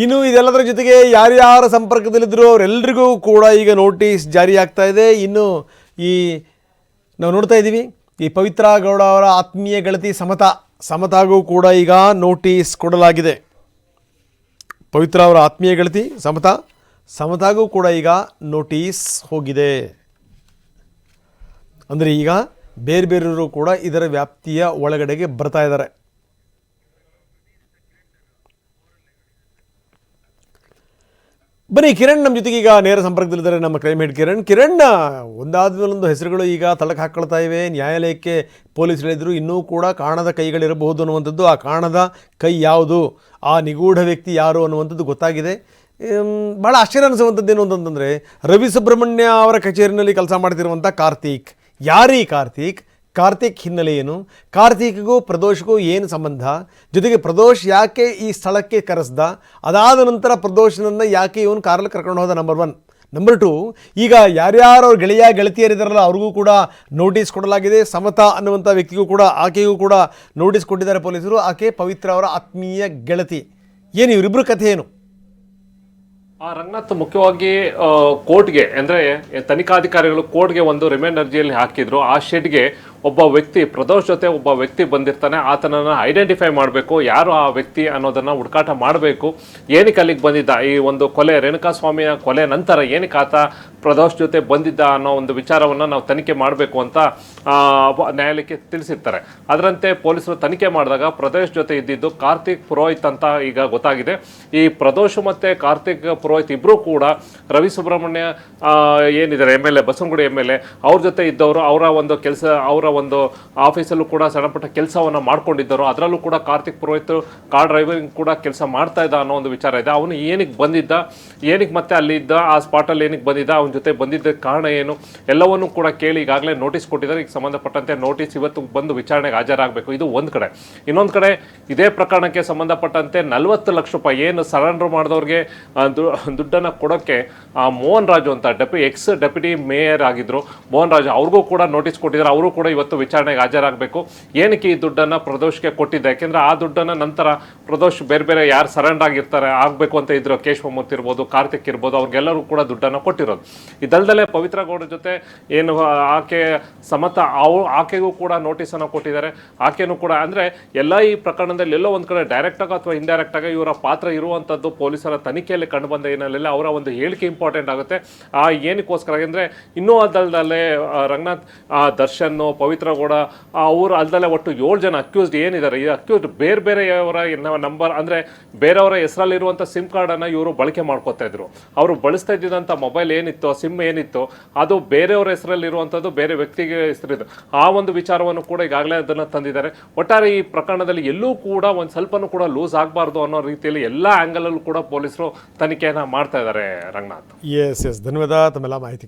ಇನ್ನು ಇದೆಲ್ಲದರ ಜೊತೆಗೆ ಯಾರ್ಯಾರ ಸಂಪರ್ಕದಲ್ಲಿದ್ದರೂ ಅವರೆಲ್ಲರಿಗೂ ಕೂಡ ಈಗ ನೋಟಿಸ್ ಜಾರಿ ಆಗ್ತಾ ಇದೆ. ಇನ್ನು ಈ ನಾವು ನೋಡ್ತಾ ಇದ್ದೀವಿ, ಈ ಪವಿತ್ರ ಗೌಡ ಅವರ ಆತ್ಮೀಯ ಗೆಳತಿ ಸಮತಾಗೂ ಕೂಡ ಈಗ ನೋಟಿಸ್ ಕೊಡಲಾಗಿದೆ. ಪವಿತ್ರ ಅವರ ಆತ್ಮೀಯ ಗೆಳತಿ ಸಮತಾಗೂ ಕೂಡ ಈಗ ನೋಟಿಸ್ ಹೋಗಿದೆ. ಅಂದರೆ ಈಗ ಬೇರೆ ಬೇರೆಯವರು ಕೂಡ ಇದರ ವ್ಯಾಪ್ತಿಯ ಒಳಗಡೆಗೆ ಬರ್ತಾ ಇದ್ದಾರೆ. ಬನ್ನಿ, ಕಿರಣ್ ನಮ್ಮ ಜೊತೆಗೆ ಈಗ ನೇರ ಸಂಪರ್ಕದಲ್ಲಿದ್ದಾರೆ, ನಮ್ಮ ಕ್ರೈಮ್ ಹೆಡ್ ಕಿರಣ್. ಒಂದಾದ ಮೇಲೊಂದು ಹೆಸರುಗಳು ಈಗ ತಳಕ್ಕೆ ಹಾಕ್ಕೊಳ್ತಾ ಇವೆ. ನ್ಯಾಯಾಲಯಕ್ಕೆ ಪೊಲೀಸರು ಹೇಳಿದ್ರು ಇನ್ನೂ ಕೂಡ ಕಾಣದ ಕೈಗಳಿರಬಹುದು ಅನ್ನುವಂಥದ್ದು. ಆ ಕಾಣದ ಕೈ ಯಾವುದು, ಆ ನಿಗೂಢ ವ್ಯಕ್ತಿ ಯಾರು ಅನ್ನುವಂಥದ್ದು ಗೊತ್ತಾಗಿದೆ. ಭಾಳ ಆಶ್ಚರ್ಯ ಅನಿಸುವಂಥದ್ದು ಏನು ಅಂತಂದರೆ, ರವಿ ಸುಬ್ರಹ್ಮಣ್ಯ ಅವರ ಕಚೇರಿನಲ್ಲಿ ಕೆಲಸ ಮಾಡ್ತಿರುವಂಥ ಕಾರ್ತಿಕ್. ಯಾರೀ ಕಾರ್ತಿಕ್ ಹಿನ್ನೆಲೆ ಏನು, ಕಾರ್ತಿಕ್ಗೂ ಪ್ರದೋಷ್ಗೂ ಏನು ಸಂಬಂಧ, ಜೊತೆಗೆ ಪ್ರದೋಷ್ ಯಾಕೆ ಈ ಸ್ಥಳಕ್ಕೆ ಕರೆಸ್ದ, ಅದಾದ ನಂತರ ಪ್ರದೋಷನನ್ನು ಯಾಕೆ ಇವನು ಕಾರಲ್ಲಿ ಕರ್ಕೊಂಡು ಹೋದ, ನಂಬರ್ 1. ನಂಬರ್ 2, ಈಗ ಯಾರ್ಯಾರು ಅವ್ರ ಗೆಳತಿಯರಿದ್ದಾರಲ್ಲ ಅವ್ರಿಗೂ ಕೂಡ ನೋಟಿಸ್ ಕೊಡಲಾಗಿದೆ. ಸಮತಾ ಅನ್ನುವಂಥ ವ್ಯಕ್ತಿಗೂ ಕೂಡ, ಆಕೆಗೂ ಕೂಡ ನೋಟಿಸ್ ಕೊಟ್ಟಿದ್ದಾರೆ ಪೊಲೀಸರು. ಆಕೆ ಪವಿತ್ರ ಅವರ ಆತ್ಮೀಯ ಗೆಳತಿ. ಏನು ಇವರಿಬ್ಬರು ಕಥೆ ಏನು? ರಂಗನಾಥ್, ಮುಖ್ಯವಾಗಿ ಕೋರ್ಟ್ಗೆ ಅಂದರೆ ತನಿಖಾಧಿಕಾರಿಗಳು ಕೋರ್ಟ್ಗೆ ಒಂದು ರಿಮೈಂಡ್ ಅರ್ಜಿಯಲ್ಲಿ ಹಾಕಿದ್ರು. ಆ ಶೆಡ್ಗೆ ಒಬ್ಬ ವ್ಯಕ್ತಿ, ಪ್ರದೋಷ್ ಜೊತೆ ಒಬ್ಬ ವ್ಯಕ್ತಿ ಬಂದಿರ್ತಾನೆ, ಆತನನ್ನು ಐಡೆಂಟಿಫೈ ಮಾಡಬೇಕು, ಯಾರು ಆ ವ್ಯಕ್ತಿ ಅನ್ನೋದನ್ನು ಹುಡುಕಾಟ ಮಾಡಬೇಕು. ಏನಕ್ಕೆ ಅಲ್ಲಿಗೆ ಬಂದಿದ್ದ, ಈ ಒಂದು ಕೊಲೆ, ರೇಣುಕಾಸ್ವಾಮಿಯ ಕೊಲೆ ನಂತರ ಏನಕ್ಕೆ ಆತ ಪ್ರದೋಷ್ ಜೊತೆ ಬಂದಿದ್ದ ಅನ್ನೋ ಒಂದು ವಿಚಾರವನ್ನು ನಾವು ತನಿಖೆ ಮಾಡಬೇಕು ಅಂತ ನ್ಯಾಯಾಲಯಕ್ಕೆ ತಿಳಿಸಿರ್ತಾರೆ. ಅದರಂತೆ ಪೊಲೀಸರು ತನಿಖೆ ಮಾಡಿದಾಗ ಪ್ರದೋಷ್ ಜೊತೆ ಇದ್ದಿದ್ದು ಕಾರ್ತಿಕ್ ಪುರೋಹಿತ್ ಅಂತ ಈಗ ಗೊತ್ತಾಗಿದೆ. ಈ ಪ್ರದೋಷ್ ಮತ್ತು ಕಾರ್ತಿಕ್ ಪುರೋಹಿತ್ ಇಬ್ಬರೂ ಕೂಡ ರವಿ ಸುಬ್ರಹ್ಮಣ್ಯ ಏನಿದ್ದಾರೆ MLA, ಬಸವನಗುಡಿ MLA, ಅವ್ರ ಜೊತೆ ಇದ್ದವರು. ಅವರ ಒಂದು ಕೆಲಸ, ಅವರ ಒಂದು ಆಫೀಸಲ್ಲೂ ಕೂಡ ಸಣ್ಣ ಪುಟ್ಟ ಕೆಲಸವನ್ನು ಮಾಡ್ಕೊಂಡಿದ್ದರು. ಅದರಲ್ಲೂ ಕೂಡ ಕಾರ್ತಿಕ್ ಪುರೋಹಿತ್ ಕಾರ್ ಡ್ರೈವಿಂಗ್ ಕೂಡ ಕೆಲಸ ಮಾಡ್ತಾ ಇದ್ದ ಅನ್ನೋ ಒಂದು ವಿಚಾರ ಇದೆ. ಅವನು ಏನಕ್ಕೆ ಬಂದಿದ್ದ, ಏನಕ್ಕೆ ಮತ್ತೆ ಅಲ್ಲಿ ಇದ್ದ, ಆ ಸ್ಪಾಟಲ್ಲಿ ಏನಕ್ಕೆ ಬಂದಿದ್ದ, ಅವನ ಜೊತೆ ಬಂದಿದ್ದ ಕಾರಣ ಏನು, ಎಲ್ಲವನ್ನೂ ಕೂಡ ಕೇಳಿ ಈಗಾಗಲೇ ನೋಟಿಸ್ ಕೊಟ್ಟಿದ್ದಾರೆ. ಈಗ ಸಂಬಂಧಪಟ್ಟಂತೆ ನೋಟಿಸ್ ಇವತ್ತು ಬಂದು ವಿಚಾರಣೆಗೆ ಹಾಜರಾಗಬೇಕು. ಇದು ಒಂದು ಕಡೆ. ಇನ್ನೊಂದು ಕಡೆ ಇದೇ ಪ್ರಕರಣಕ್ಕೆ ಸಂಬಂಧಪಟ್ಟಂತೆ 40 ಲಕ್ಷ ರೂಪಾಯಿ ಏನು ಸರೆಂಡರ್ ಮಾಡಿದವ್ರಿಗೆ ದುಡ್ಡನ್ನು ಕೊಡೋಕ್ಕೆ ಮೋಹನ್ ರಾಜು ಅಂತ ಎಕ್ಸ್ ಡೆಪ್ಯೂಟಿ ಮೇಯರ್ ಆಗಿದ್ರು ಮೋಹನ್ ರಾಜು, ಅವ್ರಿಗೂ ಕೂಡ ನೋಟಿಸ್ ಕೊಟ್ಟಿದ್ದಾರೆ. ಅವರು ಕೂಡ ಇವತ್ತು ವಿಚಾರಣೆಗೆ ಹಾಜರಾಗಬೇಕು. ಏನಕ್ಕೆ ಈ ದುಡ್ಡನ್ನು ಪ್ರದೋಷ್ಗೆ ಕೊಟ್ಟಿದ್ದೆ, ಯಾಕೆಂದ್ರೆ ಆ ದುಡ್ಡನ್ನು ನಂತರ ಪ್ರದೋಷ್ ಬೇರೆ ಯಾರು ಸರೆಂಡರ್ ಆಗಿರ್ತಾರೆ, ಆಗಬೇಕು ಅಂತ ಇದ್ರು, ಕೇಶವಮೂರ್ತಿ ಇರ್ಬೋದು, ಕಾರ್ತಿಕ್ ಇರ್ಬೋದು, ಅವ್ರಿಗೆಲ್ಲರೂ ಕೂಡ ದುಡ್ಡನ್ನು ಕೊಟ್ಟಿರೋದು. ಇದಲ್ದಲ್ಲೇ ಪವಿತ್ರ ಗೌಡ ಜೊತೆ ಏನು ಆಕೆ ಸಮತಾ, ಆಕೆಗೂ ಕೂಡ ನೋಟಿಸನ್ನು ಕೊಟ್ಟಿದ್ದಾರೆ. ಆಕೆನೂ ಕೂಡ ಅಂದರೆ ಎಲ್ಲ ಈ ಪ್ರಕರಣದಲ್ಲಿ ಎಲ್ಲೋ ಒಂದು ಕಡೆ ಡೈರೆಕ್ಟಾಗಿ ಅಥವಾ ಇಂಡೈರೆಕ್ಟಾಗಿ ಇವರ ಪಾತ್ರ ಇರುವಂಥದ್ದು ಪೊಲೀಸರ ತನಿಖೆಯಲ್ಲಿ ಕಂಡುಬಂದ ಏನೆಲ್ಲ ಅವರ ಒಂದು ಹೇಳಿಕೆ ಇಂಪಾರ್ಟೆಂಟ್ ಆಗುತ್ತೆ. ಏನಕ್ಕೋಸ್ಕರ ಅಂದರೆ ಇನ್ನೂ ಅದಲ್ಲದೆ ರಂಗನಾಥ್, ದರ್ಶನ್, ಪವಿತ್ರ ಗೌಡ ಅವರು ಅಲ್ದಲ್ಲೇ ಒಟ್ಟು 7 ಜನ ಅಕ್ಯೂಸ್ಡ್ ಏನಿದ್ದಾರೆ, ಈ ಅಕ್ಯೂಸ್ಡ್ ಬೇರೆಯವರ ನಂಬರ್ ಅಂದರೆ ಬೇರೆಯವರ ಹೆಸರಲ್ಲಿರುವಂಥ ಸಿಮ್ ಕಾರ್ಡನ್ನು ಇವರು ಬಳಕೆ ಮಾಡ್ಕೋತಾ ಇದ್ರು. ಅವರು ಬಳಸ್ತಾ ಇದ್ದಿದ್ದಂಥ ಮೊಬೈಲ್ ಏನಿತ್ತು, ಸಿಮ್ ಏನಿತ್ತು, ಅದು ಬೇರೆಯವರ ಹೆಸರಲ್ಲಿರುವಂಥದ್ದು, ಬೇರೆ ವ್ಯಕ್ತಿಗೆ ಹೆಸರಿದೆ. ಆ ಒಂದು ವಿಚಾರವನ್ನು ಕೂಡ ಈಗಾಗಲೇ ಅದನ್ನು ತಂದಿದ್ದಾರೆ. ಒಟ್ಟಾರೆ ಈ ಪ್ರಕರಣದಲ್ಲಿ ಎಲ್ಲೂ ಕೂಡ ಒಂದು ಸ್ವಲ್ಪನೂ ಕೂಡ ಲೂಸ್ ಆಗಬಾರ್ದು ಅನ್ನೋ ರೀತಿಯಲ್ಲಿ ಎಲ್ಲ ಆ್ಯಂಗಲಲ್ಲೂ ಕೂಡ ಪೊಲೀಸರು ತನಿಖೆಯನ್ನು ಮಾಡ್ತಾ ಇದ್ದಾರೆ. ರಂಗನಾಥ್, ಎಸ್ ಧನ್ಯವಾದ ತಮ್ಮೆಲ್ಲ ಮಾಹಿತಿಗೆ.